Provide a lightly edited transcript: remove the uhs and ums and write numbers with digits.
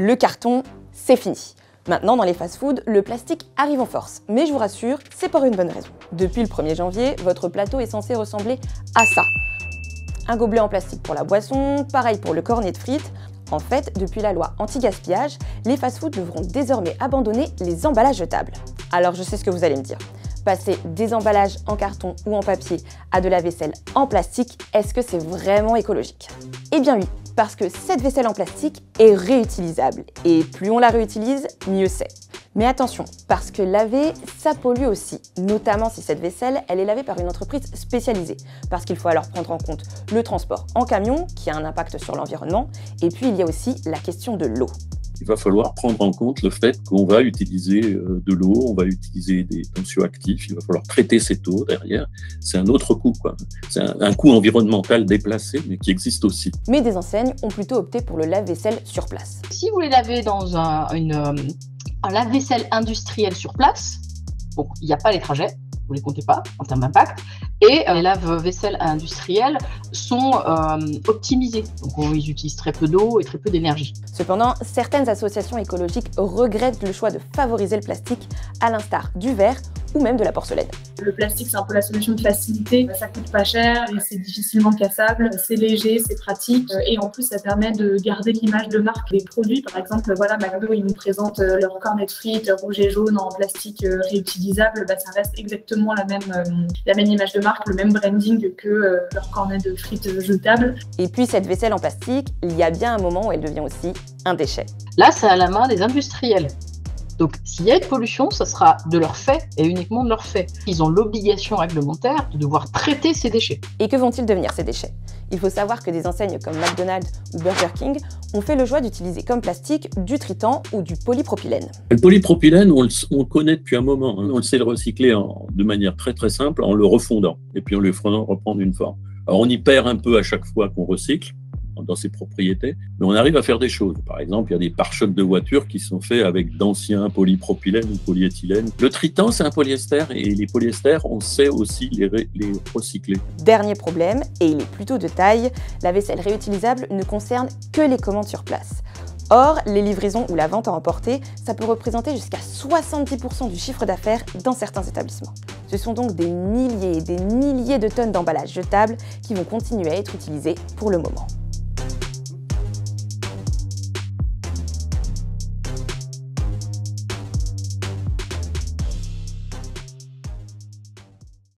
Le carton, c'est fini. Maintenant, dans les fast-foods, le plastique arrive en force. Mais je vous rassure, c'est pour une bonne raison. Depuis le 1er janvier, votre plateau est censé ressembler à ça. Un gobelet en plastique pour la boisson, pareil pour le cornet de frites. En fait, depuis la loi anti-gaspillage, les fast-foods devront désormais abandonner les emballages jetables. Alors je sais ce que vous allez me dire. Passer des emballages en carton ou en papier à de la vaisselle en plastique, est-ce que c'est vraiment écologique? Eh bien oui, parce que cette vaisselle en plastique est réutilisable. Et plus on la réutilise, mieux c'est. Mais attention, parce que laver, ça pollue aussi, notamment si cette vaisselle, elle est lavée par une entreprise spécialisée. Parce qu'il faut alors prendre en compte le transport en camion, qui a un impact sur l'environnement, et puis il y a aussi la question de l'eau. Il va falloir prendre en compte le fait qu'on va utiliser de l'eau, on va utiliser des tensioactifs, il va falloir traiter cette eau derrière. C'est un autre coût, quoi. C'est un coût environnemental déplacé, mais qui existe aussi. Mais des enseignes ont plutôt opté pour le lave-vaisselle sur place. Si vous les lavez dans un lave-vaisselle industriel sur place, bon, il n'y a pas les trajets, vous ne les comptez pas en termes d'impact, et les lave-vaisselle industriels sont optimisés. Donc ils utilisent très peu d'eau et très peu d'énergie. Cependant, certaines associations écologiques regrettent le choix de favoriser le plastique, à l'instar du verre ou même de la porcelaine. Le plastique, c'est un peu la solution de facilité. Ça coûte pas cher et c'est difficilement cassable. C'est léger, c'est pratique et en plus, ça permet de garder l'image de marque des produits. Par exemple, voilà, McDo, ils nous présentent leur cornet de frites rouge et jaune en plastique réutilisable. Ça reste exactement la même image de marque, le même branding que leur cornet de frites jetable. Et puis, cette vaisselle en plastique, il y a bien un moment où elle devient aussi un déchet. Là, c'est à la main des industriels. Donc, s'il y a une pollution, ça sera de leur fait et uniquement de leur fait. Ils ont l'obligation réglementaire de devoir traiter ces déchets. Et que vont-ils devenir, ces déchets? Il faut savoir que des enseignes comme McDonald's ou Burger King ont fait le choix d'utiliser comme plastique du tritan ou du polypropylène. Le polypropylène, on le connaît depuis un moment. On le sait le recycler de manière très très simple en le refondant et puis en le faisant reprendre une forme. Alors, on y perd un peu à chaque fois qu'on recycle dans ses propriétés, mais on arrive à faire des choses. Par exemple, il y a des pare-chocs de voitures qui sont faits avec d'anciens polypropylène ou polyéthylène. Le tritan, c'est un polyester, et les polyesters, on sait aussi les recycler. Dernier problème, et il est plutôt de taille, la vaisselle réutilisable ne concerne que les commandes sur place. Or, les livraisons ou la vente à emporter, ça peut représenter jusqu'à 70% du chiffre d'affaires dans certains établissements. Ce sont donc des milliers et des milliers de tonnes d'emballages jetables qui vont continuer à être utilisés pour le moment.